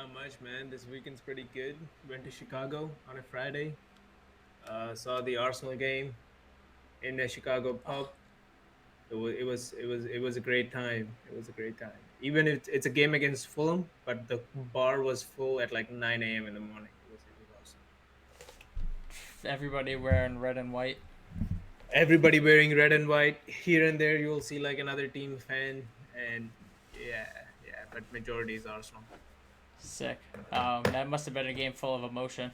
Not much, man. This weekend's pretty good. Went to Chicago on a Friday. Saw the Arsenal game in the Chicago pub. It was a great time. It was a great time. Even if it's a game against Fulham, but the bar was full at like 9 a.m. in the morning. It was awesome. Everybody wearing red and white. Everybody wearing red and white. Here and there, you'll see like another team fan, and yeah, yeah. But majority is Arsenal. Sick. That must have been a game full of emotion.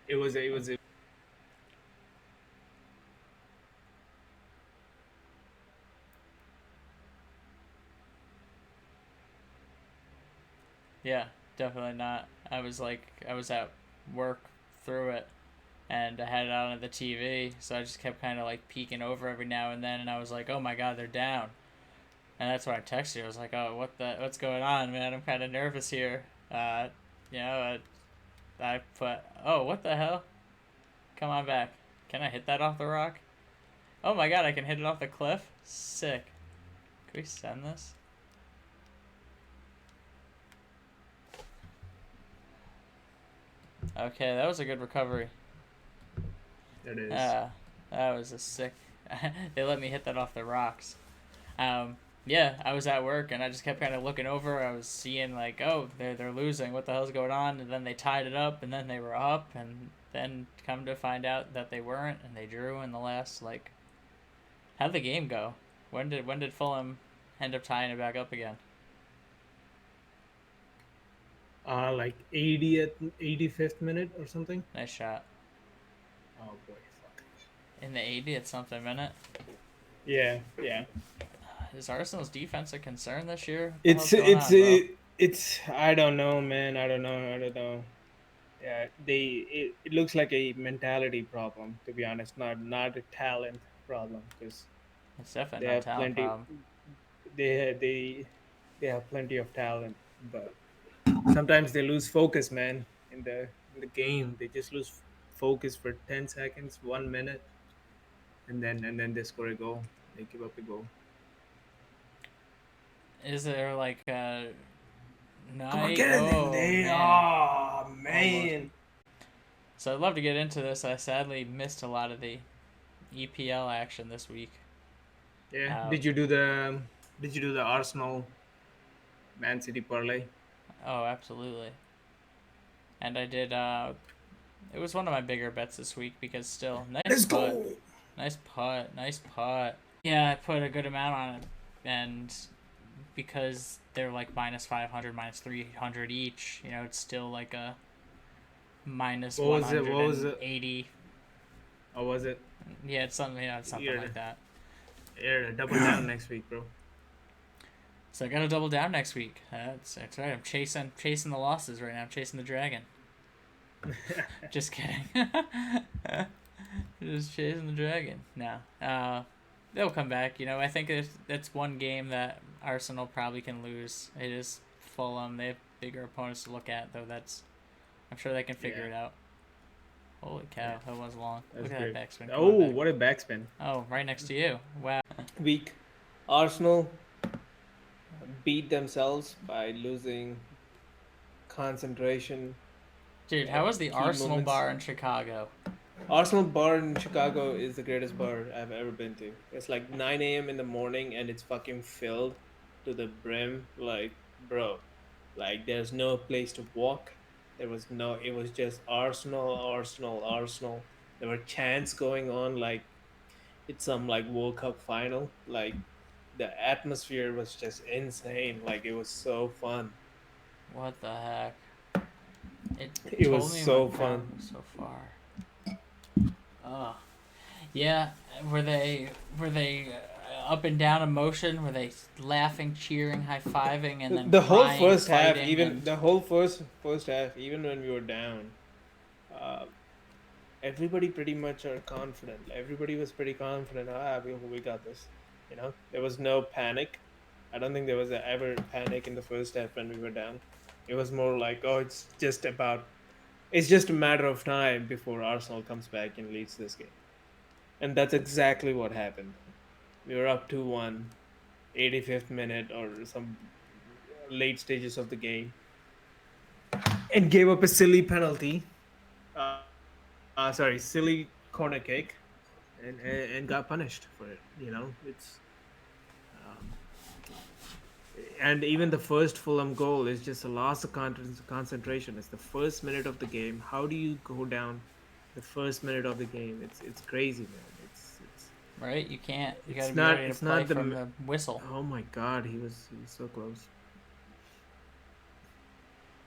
It was. Yeah, definitely not. I was at work through it, and I had it on the TV, so I just kept kind of like peeking over every now and then, and I was like, oh my god, they're down. And that's when I texted you. I was like, oh, what's going on, man? I'm kind of nervous here. You know, I put, oh, what the hell? Come on back. Can I hit that off the rock? Oh my god, I can hit it off the cliff? Sick. Can we send this? Okay, that was a good recovery. It is. Uh, that was a sick. They let me hit that off the rocks. Yeah, I was at work and I just kept kind of looking over. I was seeing like, oh, they're losing. What the hell's going on? And then they tied it up, and then they were up, and then come to find out that they weren't, and they drew in the last like. How'd the game go? When did Fulham end up tying it back up again? Like 80th, 85th minute or something. Nice shot. Oh boy, fuck. In the 80th something minute. Yeah, yeah. Is Arsenal's defense a concern this year? What the It's hell's going it's on, bro? it's. I don't know, man. I don't know. I don't know. Yeah, it looks like a mentality problem, to be honest. Not a talent problem, because It's definitely they not a have talent plenty. problem. They have plenty of talent, but sometimes they lose focus, man. In the game, they just lose focus for 10 seconds, 1 minute, and then they score a goal. They give up a goal. Is there like a Come on, night? get it in Oh there. man, Oh almost. man. So I'd love to get into this. I sadly missed a lot of the EPL action this week. Yeah. Um, Did you do the Arsenal Man City parlay? oh, absolutely. And I did. It was one of my bigger bets this week because still Let's go. nice putt. Yeah, I put a good amount on it, and because they're like minus 500, minus 300 each, you know, it's still like a minus What one was it? hundred What was and it? eighty. Or was it? Yeah, it's something. Yeah, it's something You're, like that. you're double down next week, bro. So I got to double down next week. That's right. I'm chasing the losses right now. I'm chasing the dragon. Just kidding. Just chasing the dragon. No. They'll come back. You know, I think that's one game that Arsenal probably can lose. It is Fulham. They have bigger opponents to look at, though. I'm sure they can figure Yeah, it out. Holy yeah, cow, that was long. that's Look at that great. backspin. Come Oh, on back. what a backspin! Oh, right next to you. Wow. Weak. Arsenal beat themselves by losing concentration Dude, how at was the key Arsenal moments. bar in Chicago? Arsenal bar in Chicago is the greatest bar I've ever been to. It's like 9 a.m. in the morning and it's fucking filled to the brim. Like, bro, like there's no place to walk. It was just Arsenal, Arsenal, Arsenal. There were chants going on like it's some like World Cup final. Like the atmosphere was just insane. Like it was so fun. What the heck? It It was told me my so power fun. was so far. Oh, yeah. Were they up and down emotion? Were they laughing, cheering, high fiving, and then The whole crying, first half, fighting, even and the whole first half, even when we were down, uh, everybody pretty much are confident. Everybody was pretty confident. We got this. There was no panic. I don't think there was ever panic in the first half when we were down. It was more like, oh, it's just a matter of time before Arsenal comes back and leads this game, and that's exactly what happened. We were up 2-1, 85th minute or some late stages of the game and gave up a silly penalty. Sorry, silly corner kick, and got punished for it. It's um, and even the first Fulham goal is just a loss of concentration. It's the first minute of the game. How do you go down the first minute of the game? It's crazy, man. Right? You can't. You got to It's be not ready to it's play not from the. the whistle. Oh my God, he was so close.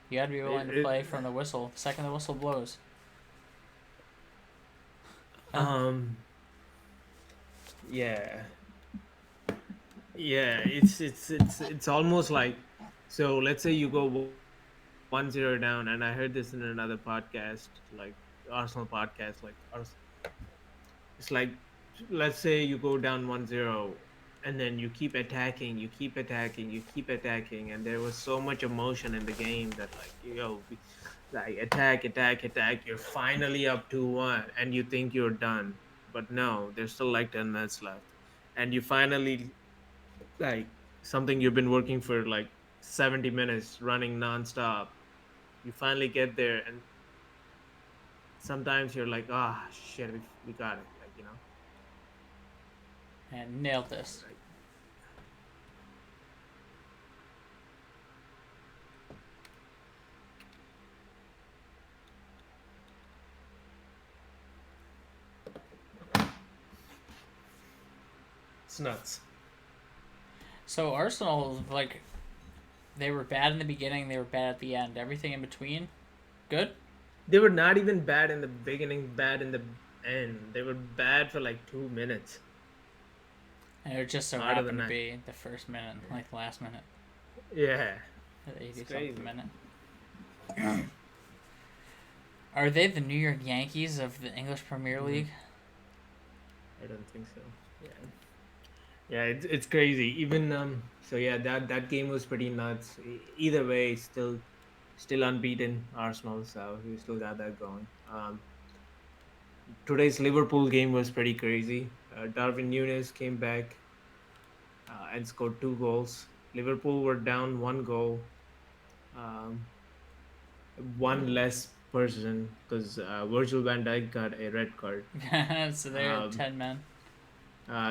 You got to be willing It, to it play from the whistle. The second the whistle blows. Huh? um yeah, yeah. It's almost like, so let's say you go 1-0 down, and I heard this in another podcast, like Arsenal podcast, it's like, let's say you go down 1-0, and then you keep attacking, you keep attacking, and there was so much emotion in the game that, like, like, attack, you're finally up 2-1, and you think you're done, but no, there's still like 10 minutes left, and you finally, like, something you've been working for like 70 minutes running nonstop, you finally get there, and sometimes you're like, ah, shit, we got it, like, And nailed this. like, it's nuts. So Arsenal, like, they were bad in the beginning. They were bad at the end. Everything in between, good. They were not even bad in the beginning, bad in the end. They were bad for like 2 minutes And it just so out of the happened to night. be the first minute, like the last minute, Yeah, the 80 it's something crazy. minute. Are they the New York Yankees of the English Premier Mm, League? I don't think so. Yeah, yeah, it's crazy. Even so yeah, that game was pretty nuts. Either way, still unbeaten Arsenal, so we still got that going. Today's Liverpool game was pretty crazy. Darwin Nunes came back and scored 2 goals. Liverpool were down 1 goal. Um, one less person because Virgil van Dijk got a red card. So they're Um, 10 men.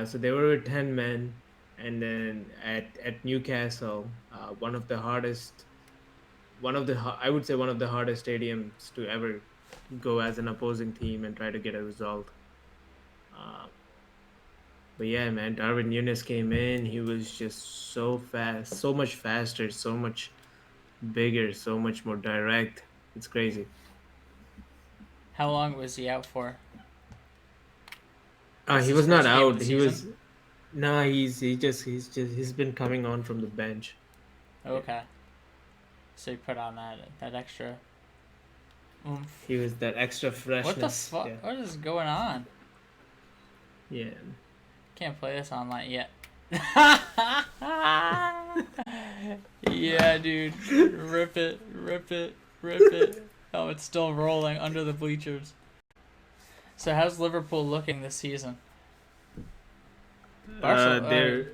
so they were with 10 men, and then at Newcastle, I would say one of the hardest stadiums to ever go as an opposing team and try to get a result. Uh, but yeah, man, Darwin Nunes came in. He was just so fast, so much faster, so much bigger, so much more direct. It's crazy. How long was he out for? This He his was not first game of the out. He season. was Nah. He's been coming on from the bench. Yeah, Okay, so he put on that extra oomph. he was that extra What the freshness. fuck? Yeah, What is going on? yeah. Can't play this online yet. Yeah, dude. Rip it, rip it, rip it. Oh, it's still rolling under the bleachers. So how's Liverpool looking this season? Barcelona, They're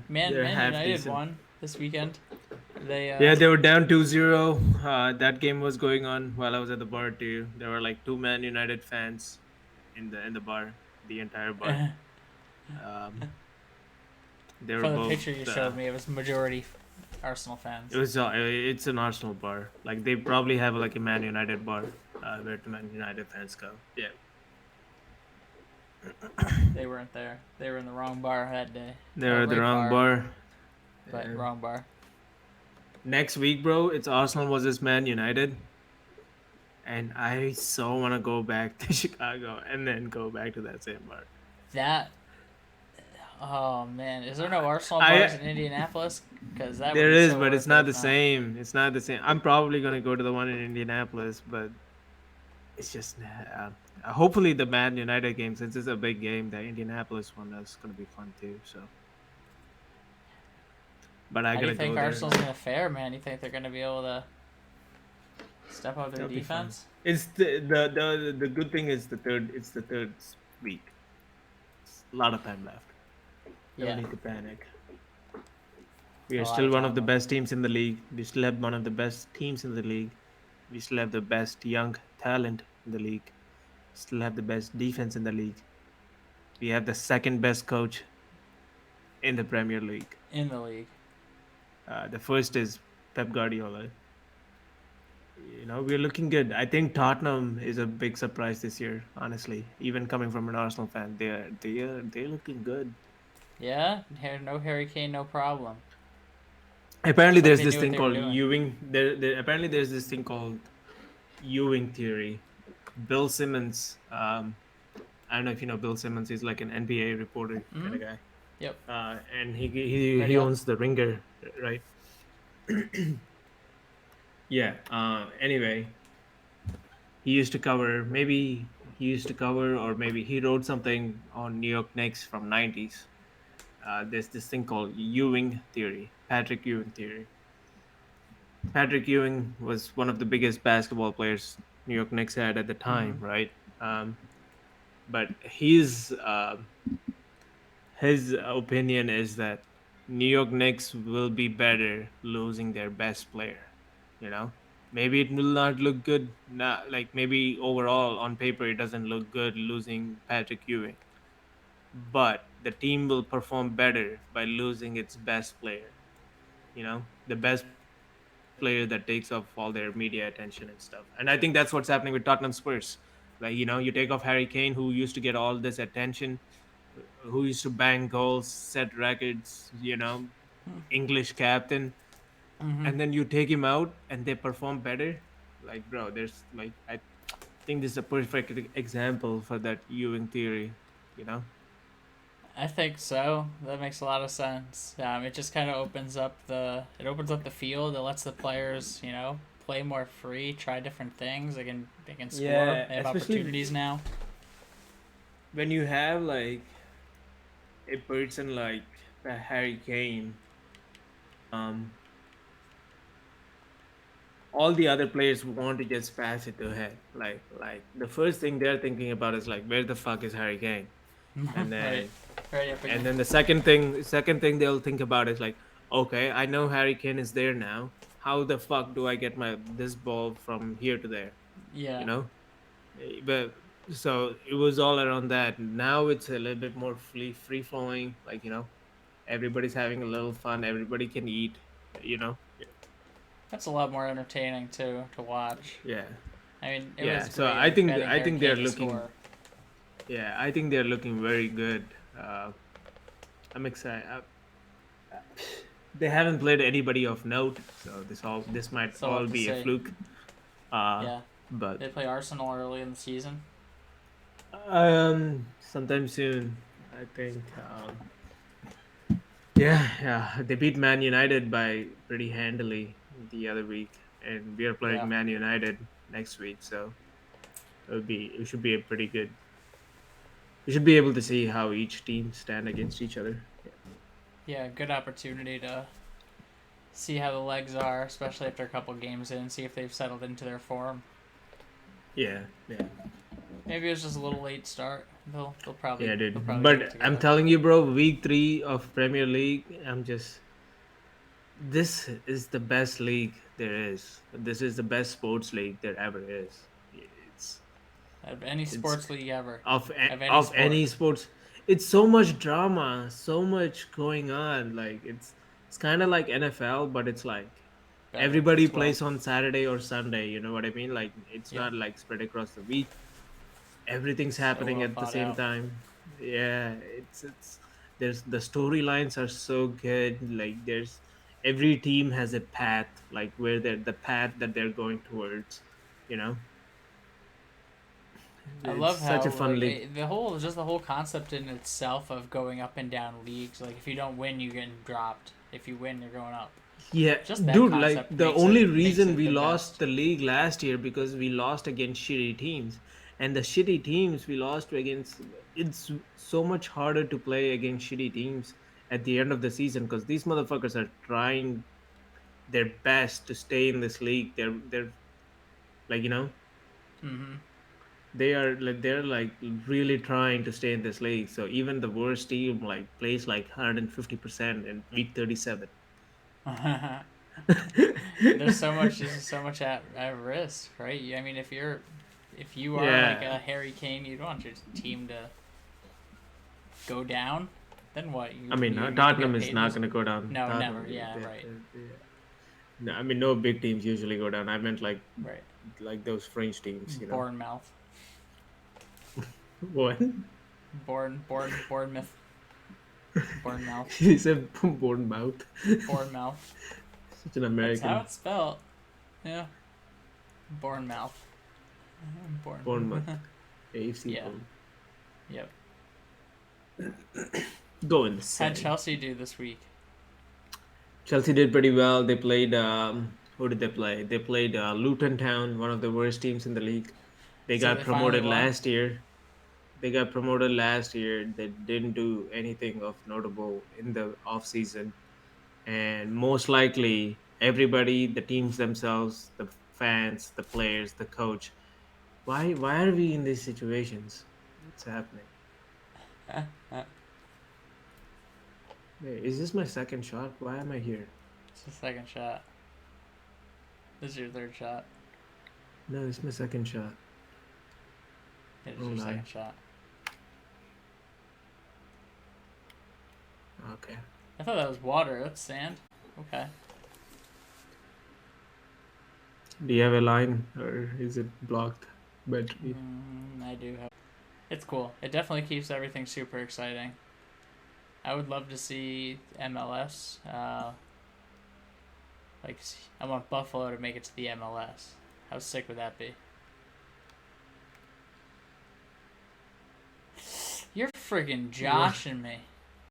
Man half United decent. won this weekend. They Yeah, they were down 2-0. That game was going on while I was at the bar too. There were like two Man United fans in the bar, the entire bar. Um, they were from the both. picture you showed me, it was majority Arsenal fans. It's an Arsenal bar. Like they probably have like a Man United bar where the Man United fans go. Yeah, They weren't there. They were in the wrong bar that day. they were at the Right wrong bar, bar. but And wrong bar. next week, bro, it's Arsenal versus Man United, and I so want to go back to Chicago and then go back to that same bar. That. Oh man, is there no Arsenal bars I in Indianapolis? Because that would There be is, so but it's worth it not if the not. same. It's not the same. I'm probably gonna go to the one in Indianapolis, but it's just hopefully the Man United game, since it's a big game, the Indianapolis one is gonna be fun too. So, but I How do you gotta go think there, Arsenal's man. gonna fare, man? You think they're gonna be able to step up their That'll be fun. defense? It's the good thing is the third. It's the third week. It's a lot of time left. No Yeah. need to panic. We A are lot of still one of the Tottenham. best teams in the league. We still have one of the best teams in the league. We still have the best young talent in the league. Still have the best defense in the league. We have the second best coach in the Premier League. In the league. The first is Pep Guardiola. We're looking good. I think Tottenham is a big surprise this year. Honestly, even coming from an Arsenal fan, they're looking good. Yeah, no Harry Kane, no problem. Apparently, Looks like there's they this knew what thing they were called doing. Ewing. Apparently there's this thing called Ewing theory. Bill Simmons. I don't know if you know Bill Simmons. He's like an NBA reporter kind Hmm. of guy, Yep. and he Ready up. owns the Ringer, right? Yeah. Anyway, he used to cover. Maybe he used to cover, or maybe he wrote something on New York Knicks from '90s. There's this thing called Ewing theory, Patrick Ewing theory. Patrick Ewing was one of the biggest basketball players New York Knicks had at the Mm-hmm. time, right? But his opinion is that New York Knicks will be better losing their best player. You know, maybe it will not look good. Not like maybe overall on paper it doesn't look good losing Patrick Ewing, but the team will perform better by losing its best player. The best player that takes off all their media attention and stuff. And I think that's what's happening with Tottenham Spurs. Like, you take off Harry Kane, who used to get all this attention, who used to bang goals, set records, English captain, Mm-hmm. and then you take him out and they perform better. Like, bro, there's like, I think this is a perfect example for that Ewing theory, you know? I think so. That makes a lot of sense. It just kind of opens up the field. It lets the players, play more free, try different things. They can score. Yeah, They have especially opportunities now. when you have like a person like Harry Kane, um, all the other players want to just pass it to him. Like the first thing they're thinking about is like, where the fuck is Harry Kane? And Right. then Ready up and again. then the second thing they'll think about is like, okay, I know Harry Kane is there now. How the fuck do I get my this ball from here to there? You Yeah. know? But so it was all around that. Now it's a little bit more free flowing. Like, everybody's having a little fun. Everybody can eat. You know. That's a lot more entertaining too to watch. Yeah. I mean, it Yeah. was So great I like think betting I Harry think they're Kane to looking. score. Yeah, I think they're looking very good. I'm excited. They haven't played anybody of note, so this might Still all have to be a see. fluke. Uh, Yeah. but They play Arsenal early in the season. sometime soon, I think. Yeah, they beat Man United by pretty handily the other week, and we are playing Yeah. Man United next week, so it should be a pretty good. We should be able to see how each team stand against each other. Yeah, good opportunity to see how the legs are, especially after a couple games in, see if they've settled into their form. Yeah, yeah, Maybe it was just a little late start. They'll probably yeah, they'll dude. probably get it But I'm together. telling you, bro, week 3 of Premier League, this is the best league there is. This is the best sports league there ever is. It's Of any it's sports league ever, of of any of sport, any sports. It's so much drama, so much going on. Like it's kind of like NFL, but it's like better. everybody It's well, plays on Saturday or Sunday. You know what I mean? Like it's yep, not like spread across the week. Everything's so happening well at the thought same out. time. Yeah, it's there's the storylines are so good. Like there's every team has a path, like where they're the path that they're going towards. You know, I it's love such how a fun like league. the whole concept in itself of going up and down leagues. Like if you don't win, you're getting dropped. If you win, you're going up. Yeah, Just that dude, like concept the only makes reason it we the lost best. the league last year because we lost against shitty teams. And the shitty teams we lost against, it's so much harder to play against shitty teams at the end of the season because these motherfuckers are trying their best to stay in this league. They're like, Mm-hmm. they're like really trying to stay in this league. So even the worst team like plays like 150% in week 37. There's so much at risk, right? I mean, if you are like Yeah. a Harry Kane, you don't want your team to go down. Then what? I mean, You don't Tottenham get is paid. not going to go down. No, never. Tottenham, Yeah, right, no, I mean, no big teams usually go down. I meant right. like those French teams, you know. Bournemouth, What? Bournemouth, Bournemouth, He said Bournemouth. Bournemouth. Such an That's how American. it's spelled. Yeah, Bournemouth, Bournemouth. Bournemouth. AFC Yeah. Bournemouth. Yep. Go How'd insane. Chelsea do this week? Chelsea did pretty well. They played. Who did they play? They played Luton Town, one of the worst teams in the league. They So got they finally promoted won. last year. They got promoted last year. They didn't do anything of notable in the off season, and most likely everybody, the teams themselves, the fans, the players, the coach. Why are we in these situations? What's happening? Hey, is this my second shot? Why am I here? It's the second shot. This is your third shot. No, it's my second shot. It is your Hold on. second shot. Okay. I thought that was water. That's sand. Okay. Do you have a line or is it blocked by tree? I do have. It's cool. It definitely keeps everything super exciting. I would love to see MLS. Like, I want Buffalo to make it to the MLS. How sick would that be? You're friggin' What? joshing me.